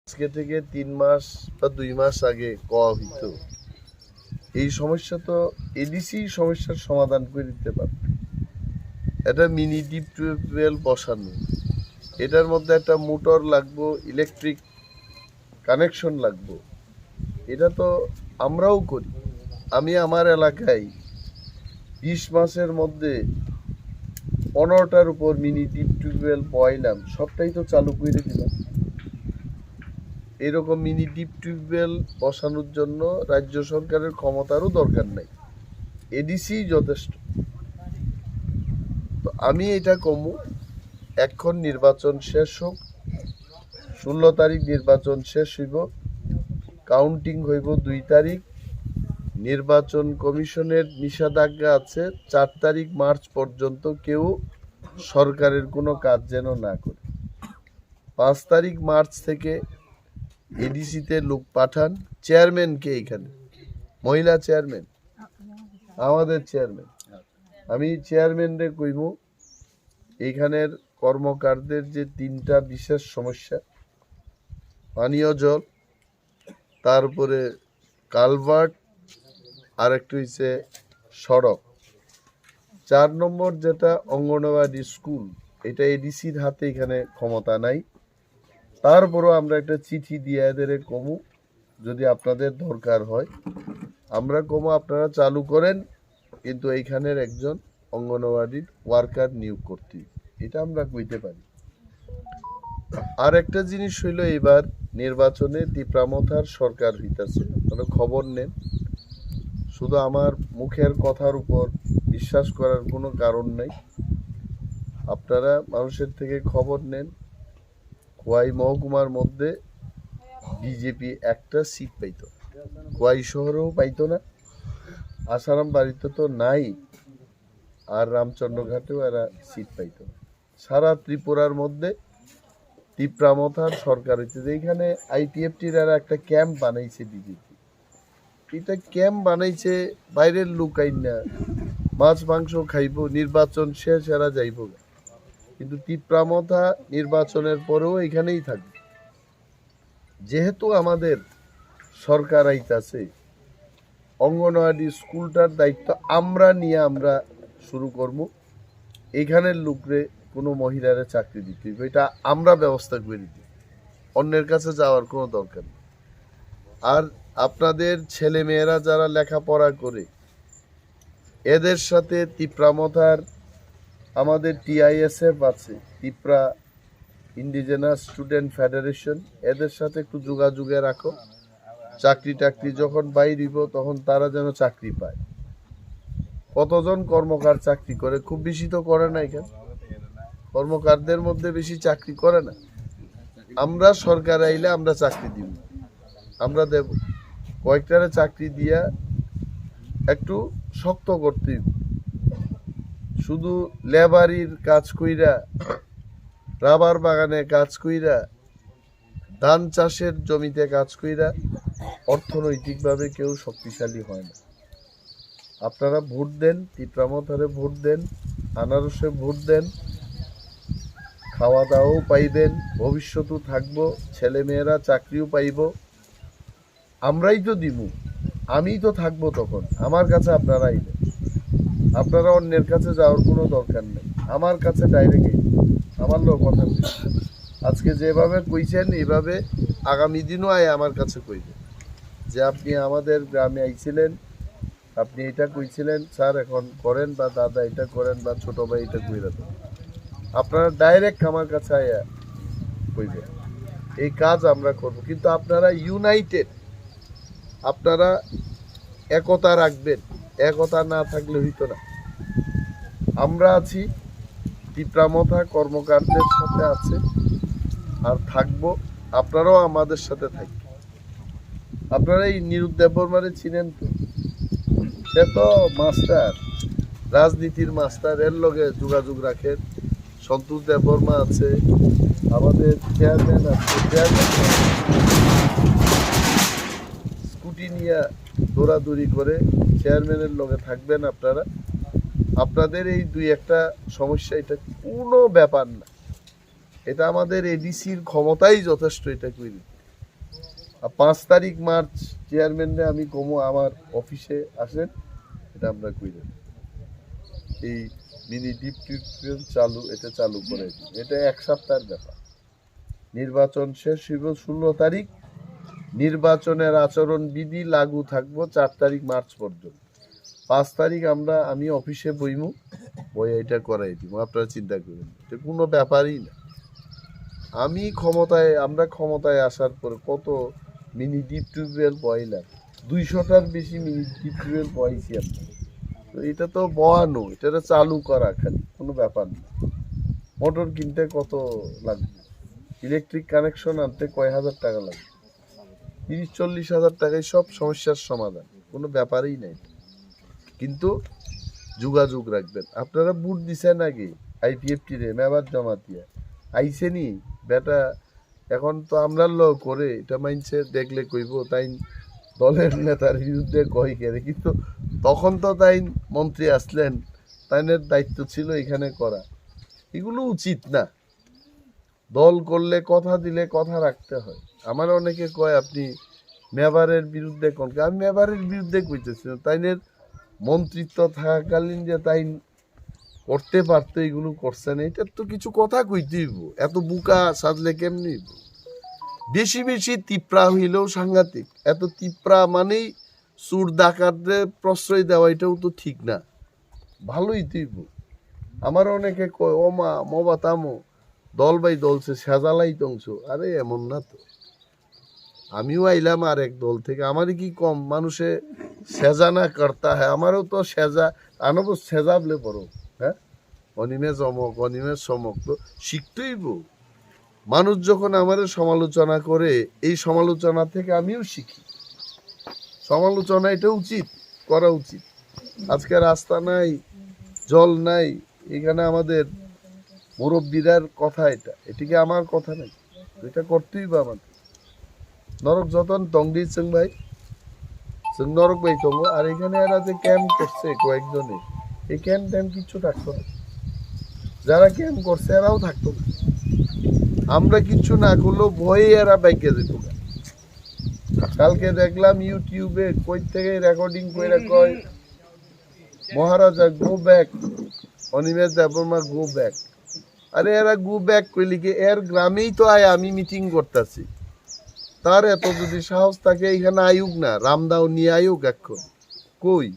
আজকে থেকে 3 মাস বা 2 মাস আগে কওয়া হইতো এই সমস্যা তো এডিসি সমস্যার সমাধান করে দিতে পারে। এটা মিনি ডিপ টিউবওয়েল বসানো, এটার মধ্যে একটা মোটর লাগবো, ইলেকট্রিক কানেকশন লাগবো। এটা তো আমরাও করি। আমি আমার এলাকায় 20 মাসের মধ্যে 15টার উপর মিনি ডিপ টিউবওয়েল বয়লাম, সবটাই তো চালু করে দিলাম। এরকম মিনি ডিপ টিউবওয়েল বসানোর জন্য রাজ্য সরকারের ক্ষমতারও দরকার নাই, এডিসি যথেষ্ট। তো আমি এটা কমু, এখন নির্বাচন শেষ হোক, 16 তারিখ নির্বাচন শেষ হইব, কাউন্টিং হইব 2 তারিখ। নির্বাচন কমিশনের নিষেধাজ্ঞা আছে 4 তারিখ মার্চ পর্যন্ত কেউ সরকারের কোনো কাজ যেন না করে। 5 তারিখ মার্চ থেকে এডিসিতে লোক পাঠান। চেয়ারম্যানকে, এখানে মহিলা চেয়ারম্যান, আমাদের চেয়ারম্যান, আমি চেয়ারম্যানরে কইব এইখানের কর্মকারদের যে 3টা বিশেষ সমস্যা, পানীয় জল, তারপরে কালভার্ট, আর একটু হচ্ছে সড়ক, 4 নম্বর যেটা অঙ্গনওয়াড়ি স্কুল, এটা এডিসির হাতে এখানে ক্ষমতা নাই। তারপরও আমরা একটা চিঠি দিয়ে এদের কমু, যদি আপনাদের দরকার হয় আমরা কমু আপনারা চালু করেন, কিন্তু এইখানের একজন অঙ্গনওয়াড়ির ওয়ার্কার নিয়োগ করতে, এটা আমরা কইতে পারি। আর একটা জিনিস হইল, এবার নির্বাচনে তিপ্রামথার সরকার হইতাছে, মানে খবর নেন। শুধু আমার মুখের কথার উপর বিশ্বাস করার কোনো কারণ নাই, আপনারা মানুষের থেকে খবর নেন। খোয়াই মহকুমার মধ্যে বিজেপি একটা সিট পাইত, খোয়াই শহরেও পাইতো না, আসারাম বাড়িতে তো নাই, আর রামচন্দ্রঘাটেও এরা সিট পাইত না। সারা ত্রিপুরার মধ্যে তিপ্রামথার সরকার হইতেছে। এইখানে আইপিএফটির এরা একটা ক্যাম্প বানাইছে বিজেপি, এটা ক্যাম্প বানাইছে বাইরের লোক আইনা মাছ মাংস খাইব, নির্বাচন শেষ এরা যাইব। কিন্তু তিপ্রামথা নির্বাচনের পরেও এখানেই থাকবে। যেহেতু আমাদের সরকার আইতাছে, অঙ্গনওয়াড়ি স্কুলটার দায়িত্ব আমরা নিয়ে আমরা শুরু করব। এখানের লোকরে কোনো মহিলারে চাকরি দিতে হবে, এটা আমরা ব্যবস্থা করে দিই, অন্যের কাছে যাওয়ার কোনো দরকার নেই। আর আপনাদের ছেলে মেয়েরা যারা লেখাপড়া করে, এদের সাথে তিপ্রামথার আমাদের টিআইএসএফ আছে, ত্রিপুরা ইন্ডিজেনাস স্টুডেন্ট ফেডারেশন, এদের সাথে একটু যোগাযোগে রাখো। চাকরি টাকরি যখন বাইরিব তখন তারা যেন চাকরি পায়। কতজন কর্মকার চাকরি করে? খুব বেশি তো করে না, এখানে কর্মকারদের মধ্যে বেশি চাকরি করে না। আমরা সরকার আইলে আমরা চাকরি দিব, আমরা দেব, কয়েকটারে চাকরি দিয়া একটু শক্ত করতে। শুধু লেবারির কাজ কইরা, রাবার বাগানে কাজ কইরা, ধান চাষের জমিতে কাজ কইরা অর্থনৈতিকভাবে কেউ শক্তিশালী হয় না। আপনারা ভোট দেন, তিপ্রামথারে ভোট দেন, আনারসে ভোট দেন, খাওয়া দাওয়াও পাইবেন, ভবিষ্যতেও থাকবো, ছেলে মেয়েরা চাকরিও পাইব। আমরাই তো দিব, আমিই তো থাকবো তখন, আমার কাছে আপনারা আইলেন। আপনারা অন্যের কাছে যাওয়ার কোনো দরকার নেই, আমার কাছে ডাইরেক্ট আমার লোক কথা বলছে। আজকে যেভাবে কইছেন এইভাবে আগামী দিনও আয় আমার কাছে কইবেন যে আপনি আমাদের গ্রামে আইছিলেন, আপনি এটা কইছিলেন স্যার, এখন করেন, বা দাদা এটা করেন, বা ছোট ভাই এটা কইরা দেন। আপনারা ডাইরেক্ট আমার কাছে আয়া কইবেন, এই কাজ আমরা করব। কিন্তু আপনারা ইউনাইটেড, আপনারা একতা রাখবেন, একতা না থাকলে হইতো না। আমরা আছি, তিপ্রামথা কর্মকারদের সাথে আছে আর থাকবো, আপনারাও আমাদের সাথে থাকবেন। আপনারা এই নিরুদ্দেব বর্মারে চিনেন তো, সে তো মাস্টার, রাজনীতির মাস্টার, এর লগে যোগাযোগ রাখেন। সন্তোষ দেববর্মা আছে, আমাদের চেয়ারম্যান আছে, চেয়ারম্যান স্কুটি নিয়ে দৌড়াদৌড়ি করে, চেয়ারম্যানের লগে থাকবেন আপনারা। আপনাদের এই 2-1টা সমস্যা, এটা কোনো ব্যাপার না, এটা আমাদের এডিসির ক্ষমতাই যথেষ্ট এটা করি। আর 5 তারিখ মার্চ চেয়ারম্যানরে আমি কমো আমার অফিসে আসেন, এটা আমরা কইলেন এই মিনি ডিপ টিউবওয়েল চালু, এটা চালু করে দিন। এটা 1 সপ্তাহের ব্যাপার। নির্বাচন শেষ হইব 16 তারিখ, নির্বাচনের আচরণ বিধি লাগু থাকবো 4 তারিখ মার্চ পর্যন্ত। 5 তারিখ আমি অফিসে বইমু, বই এটা করাই দিব, আপনারা চিন্তা করেন, এটা কোনো ব্যাপারই না। আমরা ক্ষমতায় আসার পরে কত মিনি ডিপ টিউবওয়েল বয়লার, 200টার বেশি মিনি ডিপ টিউবওয়েল বয়ছি আমরা। তো এটা তো বয়ানো, এটা চালু করা খালি, কোনো ব্যাপার না। মোটর কিনতে কত লাগবে, ইলেকট্রিক কানেকশন আনতে কয় হাজার টাকা লাগবে, 30-40 হাজার টাকায় সব সমস্যার সমাধান, কোনো ব্যাপারই নাই। কিন্তু যোগাযোগ রাখবেন। আপনারা বুট দিছেন আগে আইপিএফটি রে মেবার জমাতিয়া আইসেনি বেটা, এখন তো আমরা করে এটা মাইনছে দেখলে কইব তাই দলের নেতার বিরুদ্ধে কয় কেড়ে, কিন্তু তখন তো তাই মন্ত্রী আসলেন, তাইনের দায়িত্ব ছিল এখানে করা। এগুলো উচিত না। দল করলে কথা দিলে কথা রাখতে হয়। আমার অনেকে কয় আপনি মেবারের বিরুদ্ধে কোন, আমি মেবারের বিরুদ্ধে কইতেছি না, তাইনের মন্ত্রিত্ব থাকাকালীন যে তাই করতে পারতো এগুলো করছে না, এটার তো কিছু কথা কইতেই। এত বুকা সাজলে কেমনি? বেশি বেশি তিপ্রা হইলেও সাংঘাতিক, এত তিপ্রা মানেই চুর ডাকাতদের প্রশ্রয় দেওয়া, এটাও তো ঠিক না। ভালোই তুইব। আমার অনেকে কয় ও মা মবা তামো দল বাই দলছে সেজালাই তংশ, আরে এমন না তো। আমিও আইলাম আর এক দল থেকে, আমার কি কম মানুষে সেজা না করতা হ্যাঁ, আমারও তো সেজা আনব সেজাবলে পড়ো, হ্যাঁ অনিমে জমক অনিমে চমক, তো শিখতেইব। মানুষ যখন আমাদের সমালোচনা করে, এই সমালোচনা থেকে আমিও শিখি। সমালোচনা এটা উচিত, করা উচিত। আজকে রাস্তা নাই, জল নাই, এখানে আমাদের মুরব্বীরার কথা, এটিকে আমার কথা নাই, এটা করতেই বা আমাদের। নরক যতন টংডি সিং ভাই সিং নরক ভাই টঙ্গ, আর এখানে এরা যে ক্যাম্প করছে কয়েকজনে, এই ক্যাম্প ট্যাম্প কিচ্ছু থাকতো না। যারা ক্যাম্প করছে এরাও থাকতো না। আমরা কিচ্ছু না করলেও ভয়ে এরা বাইকে যেত না। কালকে দেখলাম ইউটিউবে কই থেকে রেকর্ডিং করে কয় Maharaja go back, Animesh Debbarma go back. আরে এরা গো ব্যাক কইলি কি, এর গ্রামেই তো আয় আমি মিটিং করতেছি, তার এত যদি সাহস থাকে এখানে আয়ুক না, রামদাও নিয়ে আয়ুক এখন। কই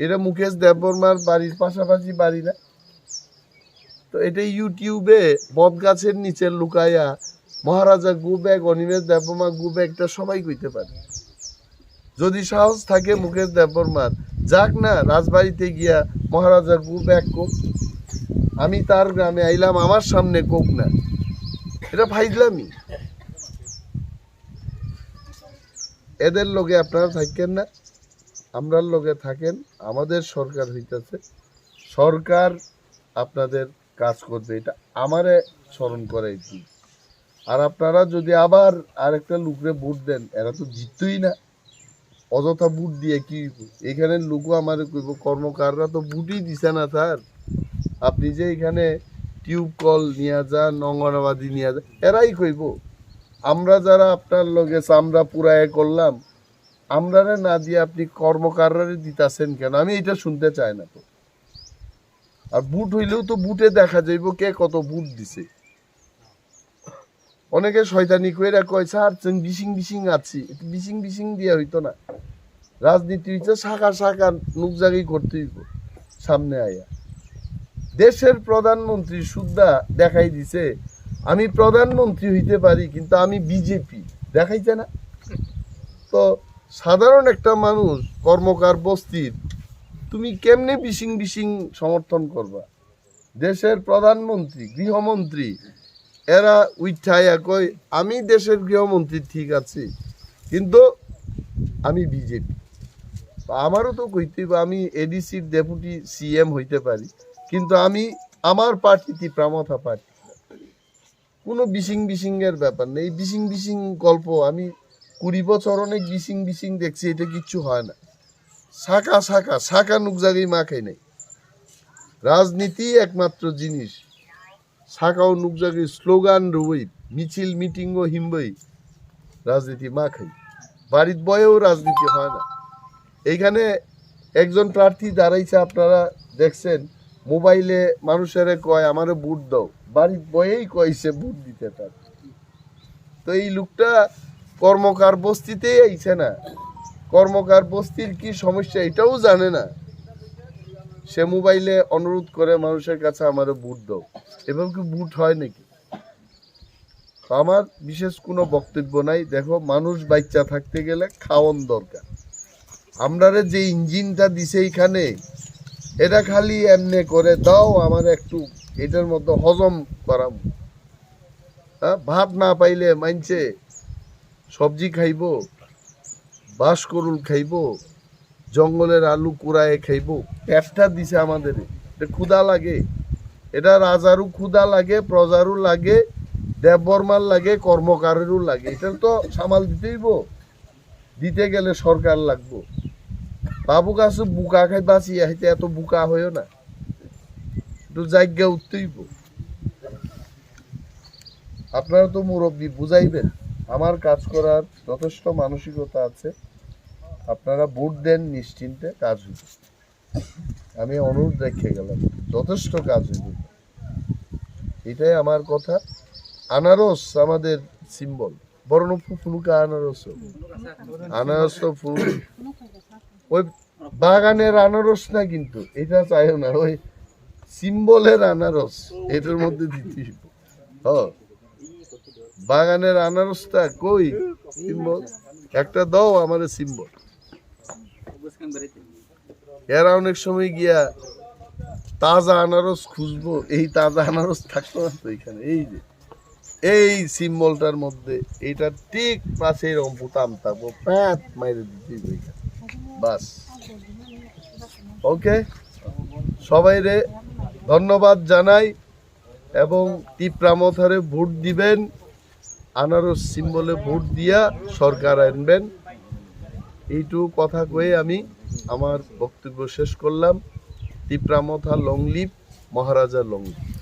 এটা মুকেশ দেববর্মার বাড়ির পাশাপাশি বাড়ি না? তো এটা ইউটিউবে বট গাছের নিচে লুকাইয়া মহারাজা গু ব্যাগ অনিমেষ দেববর্মা গু ব্যাগটা সবাই কইতে পারে। যদি সাহস থাকে মুকেশ দেববর্মার, যাক না রাজবাড়িতে গিয়া মহারাজা গু ব্যাগ কোক, আমি তার গ্রামে আইলাম আমার সামনে কোক না, এটা ফাইজলামি। এদের লোকে আপনারা থাকেন না, আমরার লোকে থাকেন। আমাদের সরকার হইতেছে, সরকার আপনাদের কাজ করবে, এটা আমারে স্মরণ করাই দিন। আর আপনারা যদি আবার আরেকটা লোকরে ভোট দেন, এরা তো জিততই না, অযথা ভোট দিয়ে কি এখানে লোকও আমার কইব কর্মকাররা তো ভোটই দিছে না স্যার, আপনি যে এখানে টিউব কল নিয়ে যান, অঙ্গনবাদী নিয়ে যান, এরাই কইব আমরা যারা আপনার লগে চামড়া পুরায় করলাম, আমরা না দিয়ে আপনি কর্মকাররা দিতেছেন কেন? আমি এটা শুনতে চাই না তো। আর বুট হইলেও তো বুটে দেখা যাইব কে কত বুট দিছে। অনেকে শয়তানি কইরা কয় স্যার বিশিং বিশিং আছি, বিশিং বিশিং দিয়ে হইতো না। রাজনীতি হইতে শাখা শাখা নুকজাগি করতে হইব। সামনে আয়া দেশের প্রধানমন্ত্রী সুদ্ধা দেখাই দিছে আমি প্রধানমন্ত্রী হইতে পারি, কিন্তু আমি বিজেপি, দেখাইছে না? তো সাধারণ একটা মানুষ কর্মকার বস্তির, তুমি কেমনে বিশিং বিশিং সমর্থন করবা? দেশের প্রধানমন্ত্রী গৃহমন্ত্রী এরা উঠাইয়া কই আমি দেশের গৃহমন্ত্রী ঠিক আছে, কিন্তু আমি বিজেপি। আমারও তো কইতেই আমি এডিসির ডেপুটি সিএম হইতে পারি, কিন্তু আমি আমার পার্টি ত্রিপ্রামথা পার্টি। কোনো বিশিং বিশিং এর ব্যাপার নেই। বিশিং বিশিং গল্প আমি 20 বছর অনেক বিশিং বিশিং দেখছি, এটা কিচ্ছু হয় না। শাখা শাখা শাখা নুকজাগি মাখাই নাই। রাজনীতি একমাত্র জিনিস, শাখা ও নুকজাগি স্লোগান রুই মিছিল মিটিং ও হিমবই রাজনীতি মাখাই, বাড়ির বয়েও রাজনীতি হয় না। এইখানে একজন প্রার্থী দাঁড়াইছে, আপনারা দেখছেন, মোবাইলে মানুষের কয় আমারে ভোট দাও, বাড়ির বয়েই কইছে ভোট দিতে তার। তো এই লোকটা কর্মকার বস্তিতেই আইছে না, কর্মকার বস্তির কি সমস্যা এটাও জানে না, সে মোবাইলে অনুরোধ করে মানুষের কাছে আমারে ভোট দাও। এভাবে কি ভোট হয় নাকি? আমার বিশেষ কোনো বক্তব্য নাই। দেখো, মানুষ বাচ্চা থাকতে গেলে খাওয়ান দরকার। আমরারে যে ইঞ্জিনটা দিছে এইখানে, এটা খালি এমনি করে দাও আমার একটু এটার মধ্যে হজম করাম। হ্যাঁ, ভাত না পাইলে মানছে সবজি খাইব, বাঁশকরুল খাইব, জঙ্গলের আলু কুড়ায় খাইব। পেটটা দিছে আমাদের, এটা ক্ষুধা লাগে, এটা রাজারও ক্ষুধা লাগে, প্রজারও লাগে, দেববর্মার লাগে, কর্মকারেরও লাগে। এটা তো সামাল দিতেইব, দিতে গেলে সরকার লাগবো। বাবু কাছে বুকা খাই বাঁচিয়ে হাইতে এত বুকা হইও না, একটু জায়গা উঠতেইব। আপনারা তো মুরব্বী, বুঝাইবেন। আমার কাজ করার যথেষ্ট মানসিকতা আছে, আপনারা ভোট দেন, নিশ্চিন্তে কাজ হইব। আমি অনুরোধ রেখে গেলাম, যথেষ্ট কাজ হইব, এটাই আমার কথা। আনারস আমাদের সিম্বল, বরণ ফুনুকা আনারস, আনারস তো ওই বাগানের আনারস না, কিন্তু এটা চাইও না, ওই সিম্বলের আনারস এটার মধ্যে দিতে বাগানের আনারসটা কই সিম্বল, একটা দাও আমার সিম্বল। এরা অনেক সময় গিয়া তাজা আনারস খুঁজবো, এই তাজা আনারস থাকতো না তো এখানে। এই যে এই সিম্বলটার মধ্যে এইটা ঠিক পাশে এরকম বুতাম থাকবো, প্যাঁত মাইরে দিতে বাস। ওকে, সবাই রে ধন্যবাদ জানাই, এবং টিপ্রামথারে ভোট দিবেন, আনারস সিম্বলে ভোট দিয়া সরকার আনবেন। এইটুকু কথা কয়ে আমি আমার বক্তব্য শেষ করলাম। টিপ্রামথা লং লিভ, মহারাজা লং লিভ।